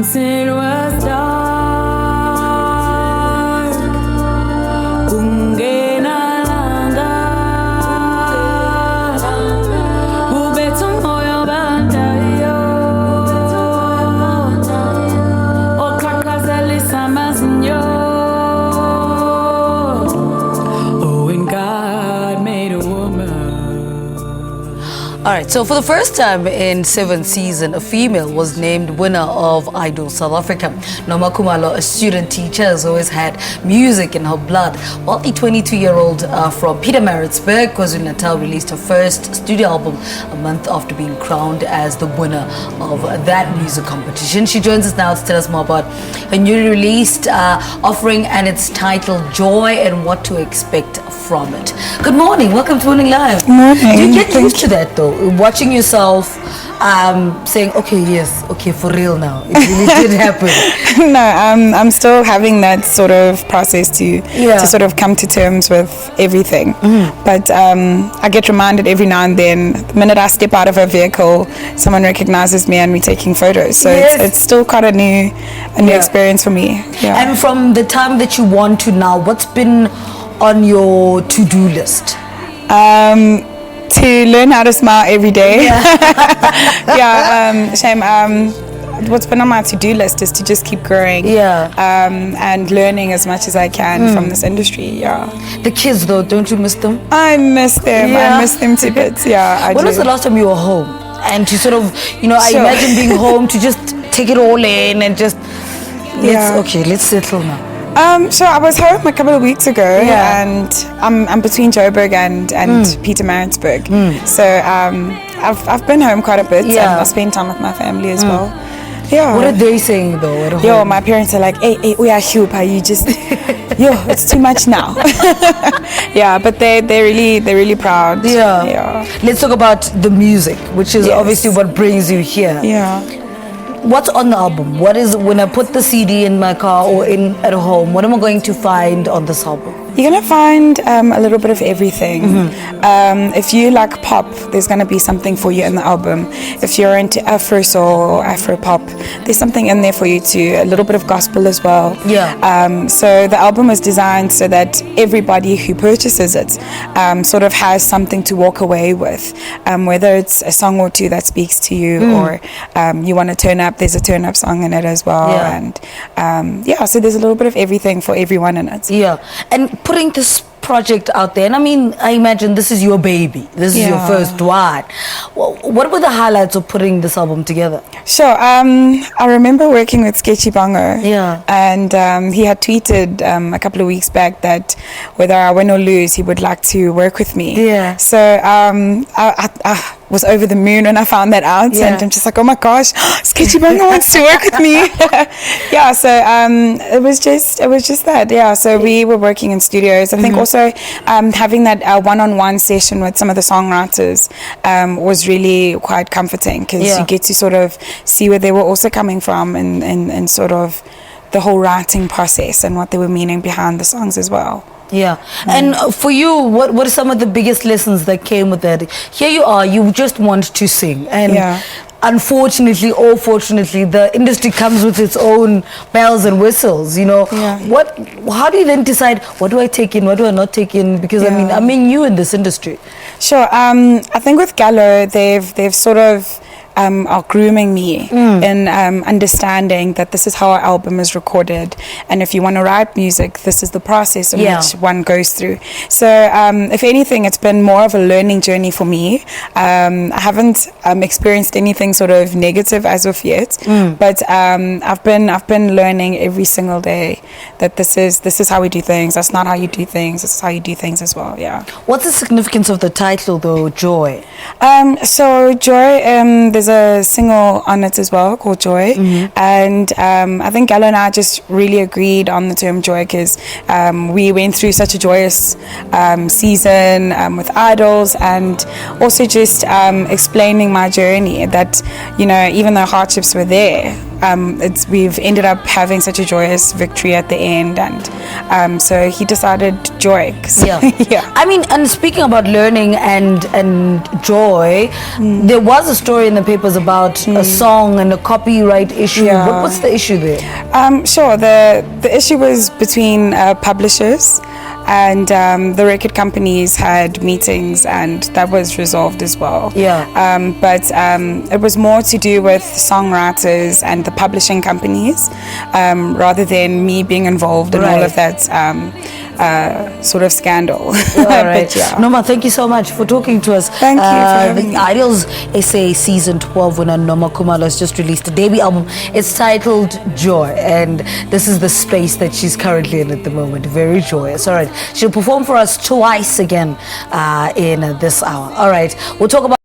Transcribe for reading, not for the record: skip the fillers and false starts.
Once it was dark, kungena langa, ubetha umoya bandayo, oqhaqhazelisa amazinyo. Oh, and God made a woman. All right, so for the first time in 7th season, a female was named winner of Idol South Africa. Noma Khumalo, a student teacher, has always had music in her blood. Well, a 22-year-old from Pietermaritzburg, KwaZulu-Natal, released her first studio album a month after being crowned as the winner of that music competition. She joins us now to tell us more about her newly released offering and its title, Joy, and what to expect from it. Good morning. Welcome to Morning Live. Morning. Do you get used to that, though? Watching yourself saying, okay, yes, okay, for real now. It really did happen. No, I'm still having that sort of process to sort of come to terms with everything. But I get reminded every now and then, the minute I step out of a vehicle, someone recognizes me and we're taking photos. So it's still quite a new experience for me. Yeah. And from the time that you won to now, what's been on your to-do list? To learn how to smile every day. What's been on my to-do list is to just keep growing and learning as much as I can from this industry. The kids, though, don't you miss them? I miss them. I miss them to bits. I When do. was the last time you were home? And to sort of, I imagine being home to just take it all in and just let's settle now. So I was home a couple of weeks ago, and I'm between Joburg and Pietermaritzburg. So I've been home quite a bit, and I spend time with my family as well. Yeah. What are they saying though at home? Yo, my parents are like, hey, we are Hupa, you just, it's too much now. But they're really proud. Yeah. Let's talk about the music, which is obviously what brings you here. What's on the album? What is, when I put the CD in my car or in at home, what am I going to find on this album? You're going to find a little bit of everything. If you like pop, there's going to be something for you in the album. If you're into Afro soul or Afro pop, there's something in there for you too. A little bit of gospel as well. So the album was designed so that everybody who purchases it sort of has something to walk away with. Whether it's a song or two that speaks to you or you want to turn up, there's a turn up song in it as well. And so there's a little bit of everything for everyone in it. And putting this project out there, and I mean, I imagine this is your baby, this is your first one. What were the highlights of putting this album together? Sure. I remember working with Sketchy Bongo, and he had tweeted a couple of weeks back that whether I win or lose, he would like to work with me. So I was over the moon when I found that out, and I'm just like, oh my gosh, Sketchy Bongo wants to work with me. So it was just that. So we were working in studios. I think also having that one-on-one session with some of the songwriters was really quite comforting, because you get to sort of see where they were also coming from and sort of the whole writing process and what they were meaning behind the songs as well. And for you, what are some of the biggest lessons that came with that? Here you are, you just want to sing, and unfortunately or fortunately, the industry comes with its own bells and whistles, how do you then decide, what do I take in, what do I not take in? Because I mean you in this industry. Sure. I think with Gallo, they've sort of are grooming me in understanding that this is how our album is recorded, and if you want to write music, this is the process in which one goes through. So if anything, it's been more of a learning journey for me. I haven't experienced anything sort of negative as of yet, but I've been learning every single day that this is how we do things. That's not how you do things. This is how you do things as well. What's the significance of the title though, Joy? So Joy, there's a single on it as well called Joy, and I think Gallo and I just really agreed on the term joy, because we went through such a joyous season with idols, and also just explaining my journey that even though hardships were there, we've ended up having such a joyous victory at the end, and so he decided joy. So, yeah. I mean, and speaking about learning and joy, there was a story in the papers about a song and a copyright issue. What's the issue there? Sure. The issue was between publishers, and the record companies had meetings, and that was resolved as well. But it was more to do with songwriters and the publishing companies, rather than me being involved in all of that sort of scandal. But Noma, thank you so much for talking to us. Thank you for having me. Idols SA Season 12 winner Noma Khumalo has just released a debut album. It's titled Joy, and this is the space that she's currently in at the moment. Very joyous. All right, she'll perform for us twice again in this hour. All right, we'll talk about